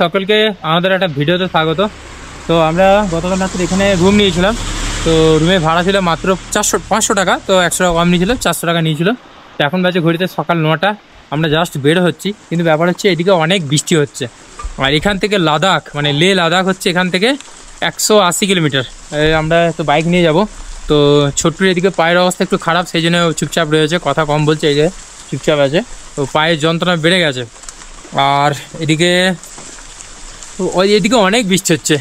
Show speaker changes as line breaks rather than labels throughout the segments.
সকলকে আমাদের একটা ভিডিওতে স্বাগত। তো আমরা গতকাল রাত্রে এখানে রুম নিয়েছিলাম। তো রুমের ভাড়া ছিল মাত্র 500 টাকা। তো 100 টাকা কম নিয়েছিল, 400 টাকা নিয়েছিল। তো এখন বাজে ঘড়িতে সকাল 9টা, আমরা জাস্ট বের হচ্ছি। কিন্তু ব্যাপার হচ্ছে এদিকে অনেক বৃষ্টি হচ্ছে। আর এখান থেকে লাদাখ মানে লে লাদাখ হচ্ছে এখান থেকে 180 কিলোমিটার। আমরা তো বাইক নিয়ে যাব। তো ছোট্টুর এদিকে পায়ের অবস্থা একটু খারাপ, সেই জন্য চুপচাপ রয়েছে, কথা কম বলছে, এই যে চুপচাপ আছে। তো পায়ের যন্ত্রণা বেড়ে গেছে। আর এদিকে অনেক বৃষ্টি হচ্ছে,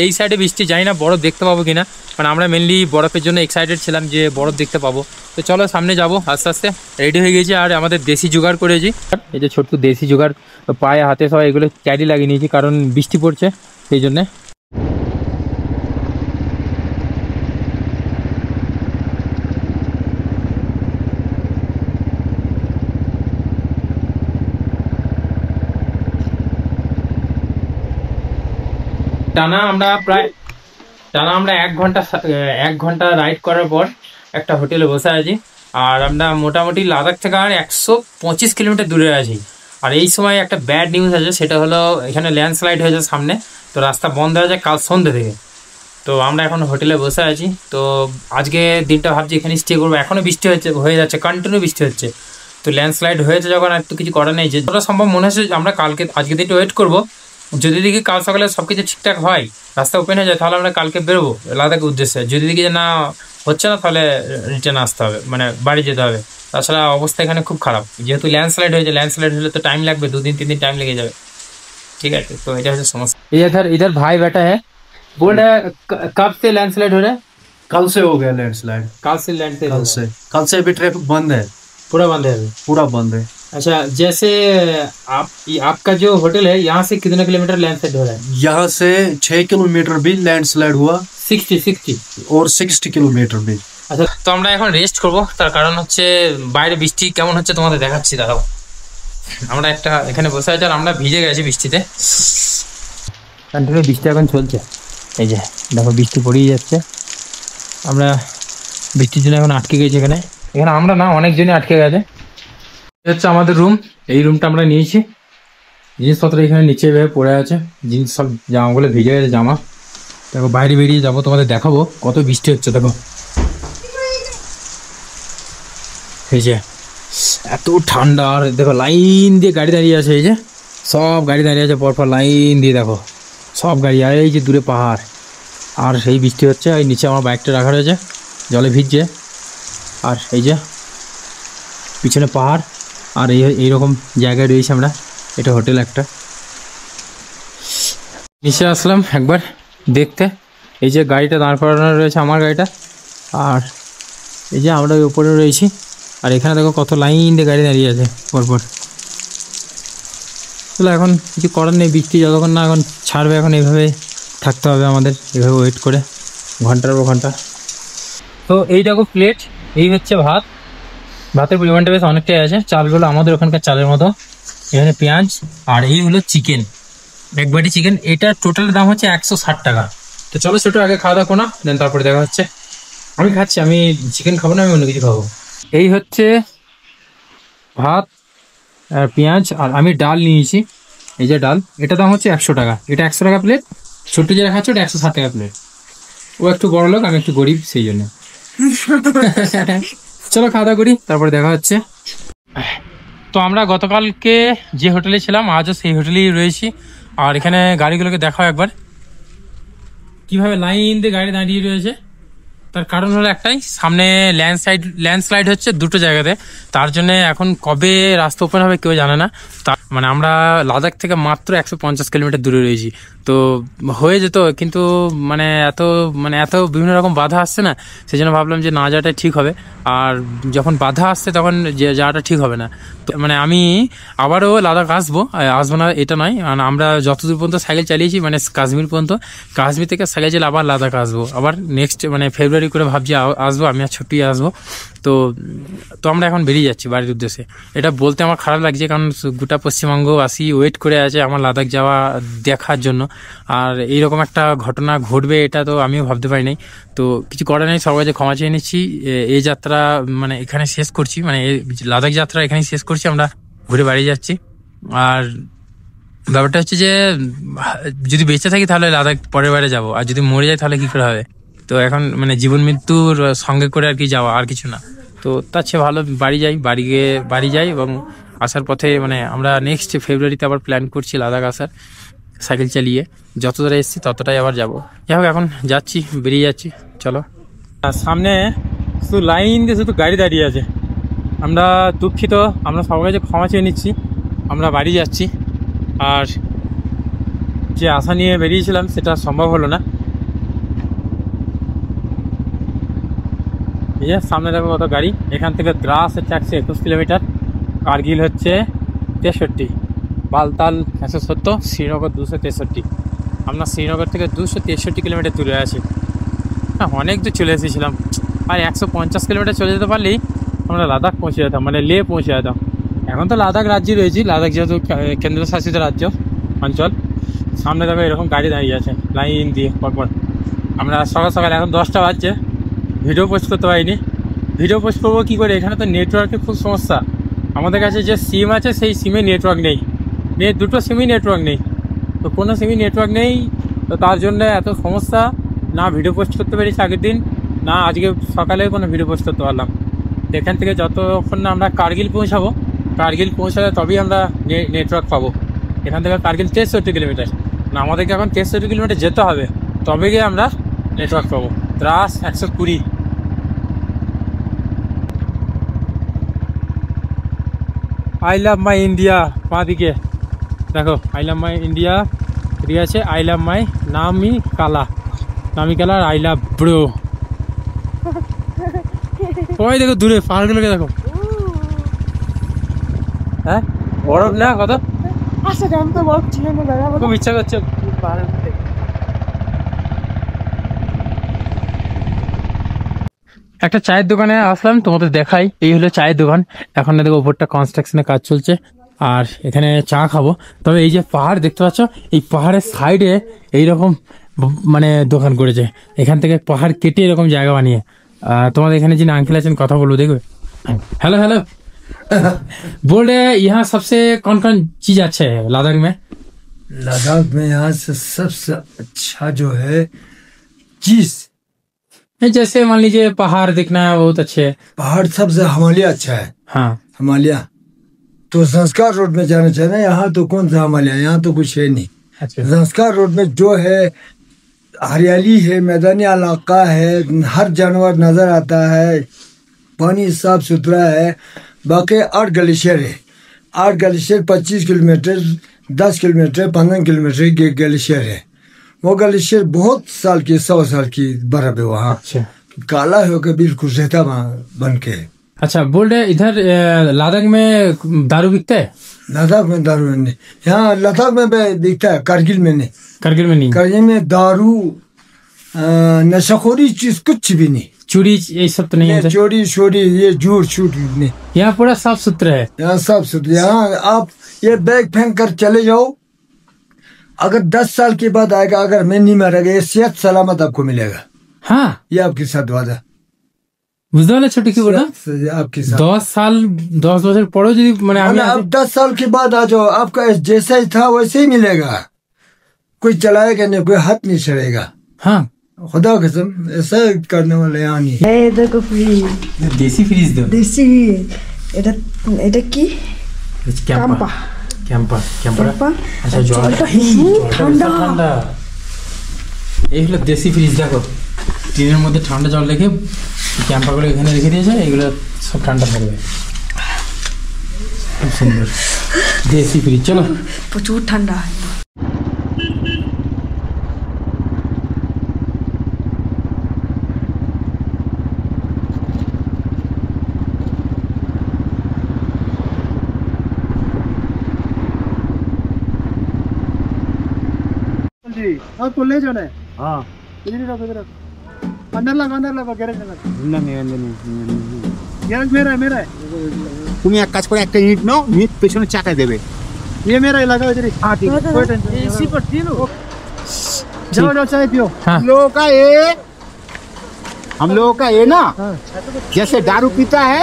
এই সাইডে বৃষ্টি, জানি না বরফ দেখতে পাবো কিনা। মানে আমরা মেনলি বরফের জন্য এক্সাইটেড ছিলাম যে বরফ দেখতে পাবো। তো চলো সামনে যাব, আস্তে আস্তে রেডি হয়ে গেছি। আর আমাদের দেশি জোগাড় করেছি, এই যে ছোট্ট দেশি জোগাড়, পায়ে হাতে সব এগুলো ক্যারি লাগিয়ে নিয়েছি, কারণ বৃষ্টি পড়ছে সেই জন্যে। টানা আমরা 1 ঘন্টা রাইড করার পর একটা হোটেলে বসে আছি। আর আমরা মোটামুটি লাদাখ থেকে আর 125 কিলোমিটার দূরে আছি। আর এই সময় একটা ব্যাড নিউজ আছে, সেটা হলো এখানে ল্যান্ডস্লাইড হয়েছে সামনে। তো রাস্তা বন্ধ হয়ে যায় কাল সন্ধ্যে থেকে। তো আমরা এখন হোটেলে বসে আছি। তো আজকে দিনটা ভাবছি এখানে স্টে করবো। এখনও বৃষ্টি হয়ে যাচ্ছে, কন্টিনিউ বৃষ্টি হচ্ছে। তো ল্যান্ডস্লাইড হয়েছে যখন, আর তো কিছু করার নেই। যেটা সম্ভব মনে হচ্ছে আমরা আজকে দিনটা ওয়েট করবো। যদি দেখি কাল সকালে সব কিছু ঠিকঠাক হয়, রাস্তা ওপেন হয়ে যায়, তাহলে আমরা কালকে বেরোবো লাদাখের উদ্দেশ্যে। যদি দেখি যে না হচ্ছে না, তাহলে রিটার্ন আসতে হবে, মানে বাড়ি যেতে হবে। তাছাড়া অবস্থা এখানে খুব খারাপ, যেহেতু ল্যান্ডস্লাইড হয়েছে। ল্যান্ডস্লাইড হলে তো টাইম লাগবে, 2-3 দিন টাইম লেগে যাবে। ঠিক আছে, তো এটা হচ্ছে সমস্যা। इधर भाई बैठा है, बोल रहा है कब से लैंडस्लाइड हो रहा है?
कल से हो गया लैंडस्लाइड। कल से अभी ट्रैफिक बंद है,
पूरा बंद है अभी?
पूरा बंद है।
अच्छा, जैसे आपका जो होटल है, यहाँ से कितने किलोमीटर लैंडस्लाइड हो रहा है?
यहाँ से 6 किलोमीटर भी लैंडस्लाइड हुआ,
60
और 60 किलोमीटर भी।
আচ্ছা, তো আমরা এখন রেস্ট করবো। তার কারণ হচ্ছে বাইরে বৃষ্টি কেমন হচ্ছে তোমাদের দেখাচ্ছি, দাঁড়াও। আমরা একটা এখানে বসে আছি, আর আমরা ভিজে গেছি বৃষ্টিতে। কন্টিনিউ বৃষ্টি এখন চলছে, এই যে দেখো বৃষ্টি পড়েই যাচ্ছে। আমরা বৃষ্টির জন্য এখন আটকে গেছি এখানে আমরা না, অনেকজনই আটকে গেছে। এটা হচ্ছে আমাদের রুম। এই রুমটা আমরা নিয়েছি। জিনিসপত্র এখানে নিচে ভেবে পড়ে আছে, জিনিস সব জামাগুলো ভিজে গেছে জামা। দেখো বাইরে বেরিয়ে যাবো, তোমাদের দেখাবো কত বৃষ্টি হচ্ছে। দেখো এই যে এত ঠান্ডা। আর দেখো লাইন দিয়ে গাড়ি দাঁড়িয়ে আছে, এই যে সব গাড়ি দাঁড়িয়ে আছে পরপর লাইন দিয়ে, দেখো সব গাড়ি। আর এই যে দূরে পাহাড়, আর সেই বৃষ্টি হচ্ছে। এই নিচে আমার বাইকটা রাখা রয়েছে, জলে ভিজছে। আর এই যে পিছনে পাহাড়, আর এইরকম জায়গায় রয়েছে আমরা। এটা হোটেল একটা। নিচে আসলাম একবার দেখতে। এই যে গাড়িটা দাঁড় করানো রয়েছে, আমার গাড়িটা। আর এই যে আমরা উপরে রয়েছি। আর এখানে দেখো কত লাইন দিয়ে গাড়ি দাঁড়িয়ে আছে পরপর। তাহলে এখন কিছু করার নেই, বৃষ্টি যতক্ষণ না এখন ছাড়বে, এখন এইভাবে থাকতে হবে আমাদের, এভাবে ওয়েট করে ঘন্টার পর ঘন্টা। তো এই দেখো প্লেট, এই হচ্ছে ভাত। ভাতের পরিমাণটা বেশ অনেকটাই আছে। চালগুলো আমাদের ওখানকার চালের মতো। এখানে পেঁয়াজ, আর এই হলো চিকেন, এক বাটি চিকেন। এটা টোটাল দাম হচ্ছে 160 টাকা। তো চলো ছোটো আগে খাওয়া দাওয়া করো, দেন তারপরে দেখা হচ্ছে। আমি খাচ্ছি, আমি চিকেন খাবো না, আমি অন্য কিছু খাবো। এই হচ্ছে ভাত আর পেঁয়াজ, আর আমি ডাল নিয়েছি। এই যে ডাল, এটা দাম হচ্ছে 100 টাকা। এটা 100 টাকা প্লেট। ছোট্ট যেটা খাচ্ছে ওটা 160 টাকা প্লেট। ও একটু বড় লোক, আমি একটু গরিব, সেই জন্য। চলো খাওয়া দাওয়া করি, তারপরে দেখা হচ্ছে। তো আমরা গতকালকে যে হোটেলে ছিলাম, আজও সেই হোটেলেই রয়েছি। আর এখানে গাড়িগুলোকে দেখাও একবার, কিভাবে লাইন দিয়ে গাড়ি দাঁড়িয়ে রয়েছে। তার কারণ হলো একটাই, সামনে ল্যান্ডস্লাইড হচ্ছে দুটো জায়গাতে। তার জন্য এখন কবে রাস্তা ওপেন হবে কেউ জানে না। মানে আমরা লাদাখ থেকে মাত্র 150 কিলোমিটার দূরে রয়েছি। তো হয়ে যেত, কিন্তু এত বিভিন্ন রকম বাধা আসছে না, সেই জন্য ভাবলাম যে না যাওয়াটাই ঠিক হবে। আর যখন বাধা আসছে তখন যাওয়াটা ঠিক হবে না। তো আমি আবারও লাদাখ আসবো না এটা নয়। মানে আমরা যতদূর পর্যন্ত সাইকেল চালিয়েছি, মানে কাশ্মীর পর্যন্ত, কাশ্মীর থেকে সাইকেল চালিয়ে আবার লাদাখ আসবো। আবার নেক্সট ফেব্রুয়ারি করে ভাবছি আসবো, আমি আর ছুটি আসবো। তো আমরা এখন বেরিয়ে যাচ্ছি বাড়ির উদ্দেশ্যে। এটা বলতে আমার খারাপ লাগছে, কারণ গোটা পশ্চিমবঙ্গবাসী ওয়েট করে আছে আমার লাদাখ যাওয়া দেখার জন্য। আর এইরকম একটা ঘটনা ঘটবে এটা তো আমিও ভাবতে পারি নাই। তো কিছু করার নেই, সবার কাছে ক্ষমা চেয়ে নিচ্ছি। এই যাত্রা এখানে শেষ করছি, লাদাখ যাত্রা এখানেই শেষ করছি। আমরা ঘুরে বাড়ি যাচ্ছি। আর ব্যাপারটা হচ্ছে যে যদি বেঁচে থাকি তাহলে লাদাখ পরের বারে যাবো, আর যদি মরে যাই তাহলে কি করে হবে। তো এখন মানে জীবন মৃত্যুর সঙ্গে করে আর কি যাওয়া, আর কিছু না। তো তার চেয়ে ভালো বাড়ি যাই এবং আসার পথে মানে আমরা নেক্সট ফেব্রুয়ারিতে আবার প্ল্যান করছি লাদাখ আসার, সাইকেল চালিয়ে। যত দূরে এসেছি ততটাই আবার যাবো। যাই হোক এখন যাচ্ছি, বেরিয়ে যাচ্ছি, চলো। সামনে শুধু লাইন দিয়ে শুধু গাড়ি দাঁড়িয়ে আছে। আমরা দুঃখিত, আমরা সবার কাছে ক্ষমা চেয়ে নিচ্ছি, আমরা বাড়ি যাচ্ছি। আর যে আশা নিয়ে বেরিয়েছিলাম সেটা সম্ভব হলো না। এই যে সামনে দেখো কত গাড়ি। এখান থেকে দ্রাস হচ্ছে 121 কিলোমিটার, কার্গিল হচ্ছে 63, বালতাল 170, শ্রীনগর 263। আমরা শ্রীনগর থেকে 263 কিলোমিটার দূরে আছি। হ্যাঁ, অনেক দূর চলে এসেছিলাম। আর 150 কিলোমিটার চলে যেতে পারলেই আমরা লাদাখ পৌঁছে যেতাম, মানে লে পৌঁছে যেতাম। এখন তো লাদাখ রাজ্যে রয়েছি, লাদাখ যেহেতু কেন্দ্রশাসিত রাজ্য অঞ্চল। সামনে দেখো এরকম গাড়ি দাঁড়িয়ে আছে লাইন দিয়ে পরপর। আমরা সকাল সকাল, এখন 10টা বাজছে, ভিডিও পোস্ট করতে পারিনি। ভিডিও পোস্ট করবো কী করে, এখানে তো নেটওয়ার্কের খুব সমস্যা। আমাদের কাছে যে সিম আছে সেই সিমে নেটওয়ার্ক নেই, দুটো সিমই নেটওয়ার্ক নেই। তো কোনো সিমই নেটওয়ার্ক নেই, তো তার জন্য এত সমস্যা। না ভিডিও পোস্ট করতে পেরেছি আগের দিন, না আজকে সকালে কোনো ভিডিও পোস্ট করতে পারলাম। তো এখান থেকে যতক্ষণ না আমরা কার্গিল পৌঁছাবো, কার্গিল পৌঁছালে তবেই আমরা নেটওয়ার্ক পাবো। এখান থেকে কার্গিল 63 কিলোমিটার, না আমাদেরকে এখন 63 কিলোমিটার যেতে হবে, তবে গিয়ে আমরা নেটওয়ার্ক পাবো। Dras 120। I love my India, পা দিকে দেখো আই লাভ মাই ইন্ডিয়া ঠিক আছে। আই লাভ মাই নামি কালা আর আই লাভ ব্রো। সবাই দেখো দূরে পাহাড়গুলোকে দেখো। হ্যাঁ বরফ না কত খুব ইচ্ছা করছে। একটা চায়ের দোকানে আসলাম, তোমাদের দেখাই। এই হলো চায়ের দোকান। এখন না দেখো উপরটা কনস্ট্রাকশনের কাজ চলছে, আর এখানে চা খাবো। তবে এই যে পাহাড় দেখতে পাচ্ছ, এই পাহাড়ের সাইডে এইরকম মানে দোকান করেছে। এখান থেকে পাহাড় কেটে এরকম জায়গা বানিয়ে। তোমাদের এখানে যিনি আঙ্কেল আছেন কথা বলবো, দেখবে। हेलो हेलो बोल रहे हैं यहाँ सबसे कौन कौन चीज अच्छा है लद्दाख में?
लद्दाख में यहाँ से सबसे अच्छा जो है चीज,
जैसे मान लीजिए पहाड़ दिखना है बहुत अच्छे।
पहाड़ सबसे हिमालय अच्छा है।
हाँ
हिमालय तो संस्कार रोड में जाना चाहिए ना, यहाँ तो कौन सा हिमालय, यहाँ तो कुछ है नहीं।
अच्छा।
संस्कार रोड में जो है हरियाली है, मैदानी इलाका है, हर जानवर नजर आता है, पानी साफ सुथरा है। बाकी 8 ग्लेशियर है, 8 ग्लेशियर 25 किलोमीटर, 10 किलोमीटर, 15 किलोमीटर के ग्लेशियर है। वो ग्लेशियर बहुत साल की, 100 साल की बर्फ है वहाँ।
अच्छा।
काला होकर बिल्कुल रहता वहाँ बन के।
अच्छा बोल रहे इधर लद्दाख में दारू बिकता है?
लद्दाख में दारू नहीं, यहाँ लद्दाख में बिकता है, कारगिल में नहीं।
करगिल में नहीं?
कारगिल में दारू नशाखोरी चीज कुछ भी नहीं,
चोरी ये सब तो नहीं है?
चोरी छोरी ये झूठ छूट नहीं।
यहाँ पूरा साफ सुथरा है।
यहाँ साफ सुथरा। यहाँ आप ये बैग फेंक कर चले जाओ, अगर 10 साल के बाद आएगा, अगर मैं नहीं मरेगा, ये सेहत सलामत आपको मिलेगा।
हाँ
ये आपके साथ वादा।
বুঝতে পারলে ছোট কি বললাম?
आपके साथ
10 বছর পরেও যদি মানে আমি
अब 10 साल के बाद आ जाओ, आपका जैसा ही था वैसे ही मिलेगा। कोई चलाएगा नहीं, कोई हाथ नहीं चढ़ेगा।
हाँ
खुदा कसम ऐसा करने वाला यहाँ नहीं है।
এই দেখো ফ্রিজ,
দেশি ফ্রিজ দাও।
দেশি। এটা এটা কি?
ক্যাম্পা ক্যাম্পা
ক্যাম্পা।
আচ্ছা
জলটা
ঠান্ডা ঠান্ডা। এই হলো দেশি ফ্রিজ। দেখো ট্রেনের মধ্যে ঠান্ডা জল রেখে ক্যাম্পাগুলো এখানে রেখে দিয়েছে, এগুলো সব ঠান্ডা থাকবে। খুব সুন্দর দেশি ফ্রিজ। চলো
প্রচুর ঠান্ডা।
आपको ले जाना है? हाँ इधर रखो, इधर रखो। अंदर लगा गैरेज में लगा। गैरेज मेरा है।
তুমি এক কাজ করে একটা ইট নাও, ইট পেছনে চাকায় দেবে।
ये मेरा इलाका है इधर। हाँ ठीक है, कोई टेंशन नहीं। इसी पर तीनों जाओ चाय पियो।
हाँ
हम लोगों का ये ना जैसे दारू पीता है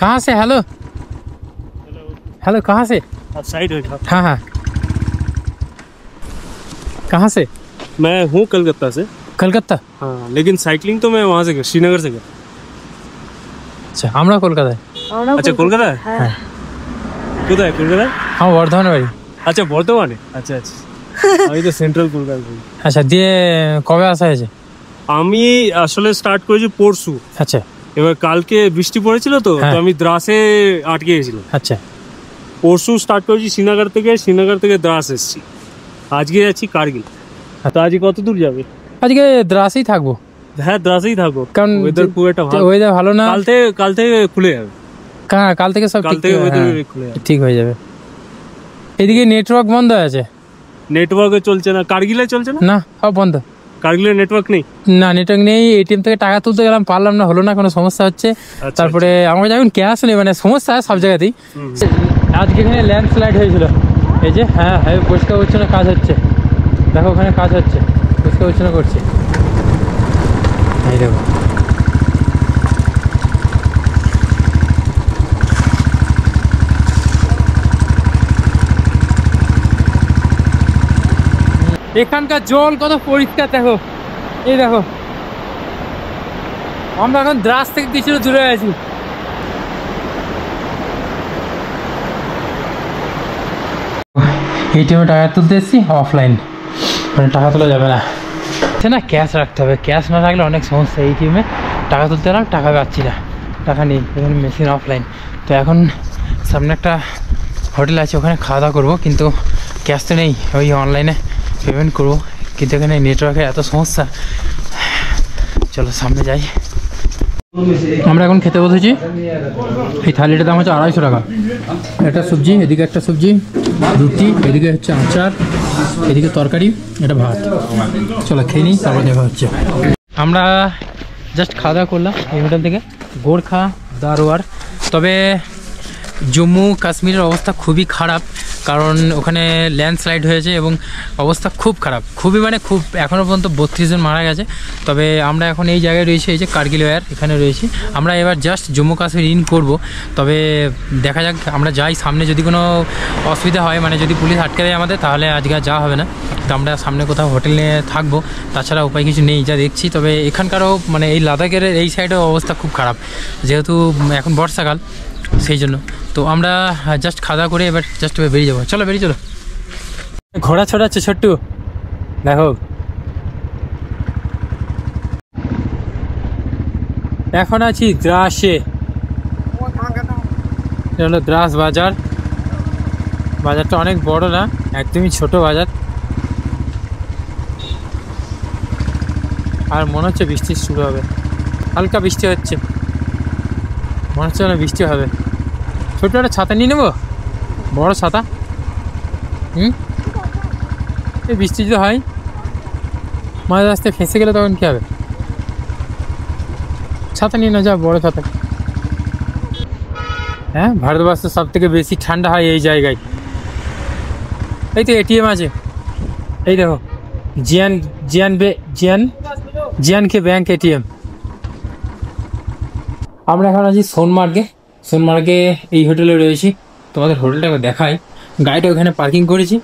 कहाँ से? हेलो हेलो, कहाँ से?
आप साइड हो जाओ।
हाँ हाँ, कहाँ से?
मैं हूँ कलकत्ता से।
कलकत्ता?
हाँ, लेकिन साइकिलिंग तो मैं वहाँ से किया, श्रीनगर से किया।
আচ্ছা, আমরা কলকাতায়।
अच्छा कोलकाता है?
হ্যাঁ।
কোথায় কলকাতা?
আমার বর্ধমানের বাড়ি।
আচ্ছা বর্ধমানে। আচ্ছা আচ্ছা, আমি তো সেন্ট্রাল কলকাতা।
আচ্ছা, দিয়ে কবে আসা হয়েছে?
আমি আসলে স্টার্ট করেছি পরশু।
আচ্ছা
এবার কালকে বৃষ্টি পড়েছিল তো
হ্যাঁ।
তো আমি দ্রাসে আটকে গেছিলাম।
আচ্ছা,
পরশু স্টার্ট করেছি শ্রীনগর থেকে দ্রাস এসেছি। আজকে যাচ্ছি কার্গিল। তো আজকে কত দূর যাবে?
আজকে দ্রাসেই থাকবো।
হ্যাঁ দ্রাসেই থাকবো,
কারণ
ওয়েদার খুব একটা ভালো।
ওয়েদার ভালো না।
কাল থেকে খুলে যাবে।
কাল থেকে সব
কাল
ঠিক
থেকে weather
হ্যাঁ,
খুলে যাবে।
ঠিক হয়ে যাবে। এদিকে নেটওয়ার্ক বন্ধ আছে।
নেটওয়ার্কে চলছে না, কার্গিলে চলছে না।
না, সব বন্ধ।
কার্গিলের নেটওয়ার্ক নেই।
না, নেটওয়ার্ক নেই। এটিএম থেকে টাকা তুলতে গেলাম, পারলাম না, হলো না, কোনো সমস্যা হচ্ছে।
আচ্ছা,
তারপরে আমার যখন ক্যাশ নেই, মানে সমস্যা সব জায়গাতেই। আজকে এখানে ল্যান্ডস্লাইড হয়েছিল। এই যে হ্যাঁ হ্যাঁ, পরিষ্কার পরিচ্ছন্ন কাজ হচ্ছে। দেখো ওখানে কাজ হচ্ছে, পরিষ্কার পরিচ্ছন্ন করছে। এই দেখো, এখানকার জল কত পরিষ্কার দেখো। এই দেখো, আমরা এখন দ্রাস থেকে কিছুটা দূরে আছি। এটিএমে টাকা তুলতে এসেছি, অফলাইন, মানে টাকা তোলা যাবে না। সে না, ক্যাশ রাখতে হবে। ক্যাশ না রাখলে অনেক সমস্যা। এটিএমে টাকা তুলতে গেলাম, টাকা পাচ্ছি না, টাকা নেই, এখানে মেশিন অফলাইন। তো এখন সামনে একটা হোটেল আছে, ওখানে খাওয়া দাওয়া করবো, কিন্তু ক্যাশ তো নেই, ওই অনলাইনে পেমেন্ট করবো, কিন্তু এখানে নেটওয়ার্কের এত সমস্যা। চলো সামনে যাই। আমরা এখন খেতে বসেছি। এই থালিটার দাম হচ্ছে 250 টাকা। একটা সবজি, এদিকে একটা সবজি, রুটি, এদিকে হচ্ছে আচার, এদিকে তরকারি, এটা ভাত। চলো খেয়ে নিই, তারপর দেখা হচ্ছে। আমরা জাস্ট খাওয়া দাওয়া করলাম এই হোটেল থেকে, গোর্খা দারোয়ার। তবে জম্মু কাশ্মীরের অবস্থা খুবই খারাপ, কারণ ওখানে ল্যান্ডস্লাইড হয়েছে এবং অবস্থা খুব খারাপ, খুবই মানে খুব। এখনও পর্যন্ত 32 জন মারা গেছে। তবে আমরা এখন এই জায়গায় রয়েছি, এই যে কার্গিল ওয়্যার, এখানে রয়েছি। আমরা এবার জাস্ট জম্মু কাশ্মীর ইন করব। তবে দেখা যাক, আমরা যাই। সামনে যদি কোনো অসুবিধা হয়, মানে যদি পুলিশ আটকে দেয় আমাদের, তাহলে আজকে আর যাওয়া হবে না। তো আমরা সামনে কোথাও হোটেল নিয়ে থাকবো, তাছাড়া উপায় কিছু নেই যা দেখছি। তবে এখানকারও মানে এই লাদাখের এই সাইডেও অবস্থা খুব খারাপ, যেহেতু এখন বর্ষাকাল, সেই জন্য। তো আমরা জাস্ট খাওয়া দাওয়া করে এবার জাস্ট বেরিয়ে যাবো। চলো বেরিয়ে চলো। ঘোড়া ছড়াচ্ছে ছোট্টু, দেখো। এখন আছি দ্রাসে। এটা হলো দ্রাস বাজার। বাজারটা অনেক বড় না, একদমই ছোট বাজার। আর মনে হচ্ছে বৃষ্টি শুরু হবে, হালকা বৃষ্টি হচ্ছে, মনে হচ্ছে না বৃষ্টি হবে। ছোটো একটা ছাতা নিয়ে নেবো, বড় ছাতা। এই বৃষ্টি যদি হয়, মাঝে রাস্তায় ফেঁসে গেলে তখন কী হবে? ছাতা নিয়ে না, যা বড় ছাতা। হ্যাঁ, ভারতবর্ষে সব থেকে বেশি ঠান্ডা হয় এই জায়গায়। এই তো এটিএম আছে, এই দেখো, জিয়ানকে ব্যাংক এটিএম। আমরা এখন আছি সোনমার্গে এই হোটেলে রয়েছি। তোমাদের হোটেলটাকে দেখাই। গাড়িটা ওখানে পার্কিং করেছি।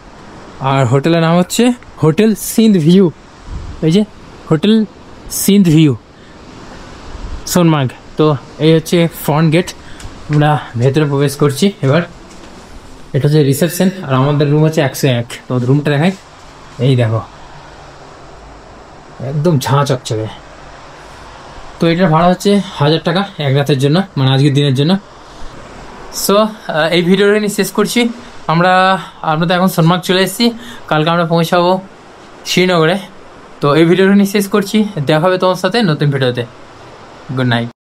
আর হোটেলের নাম হচ্ছে হোটেল সিন্ধ ভিউ। এই যে হোটেল সিন্ধ ভিউ সোনমার্গ। তো এই হচ্ছে ফ্রন্ট গেট, আমরা ভেতরে প্রবেশ করছি এবার। এটা হচ্ছে রিসেপশন, আর আমাদের রুম হচ্ছে 101। তোমাদের রুমটা দেখাই, এই দেখো, একদম ঝাঁ চকচকে। তো এটার ভাড়া হচ্ছে 1000 টাকা এক রাতের জন্য, মানে আজকের দিনের জন্য। সো এই ভিডিওটা নিয়ে শেষ করছি। আমরা তো এখন সোনমার্গ চলে এসেছি, কালকে আমরা পৌঁছাবো শ্রীনগরে। তো এই ভিডিওটা নিয়ে শেষ করছি, দেখা হবে তোমার সাথে নতুন ভিডিওতে। Good night.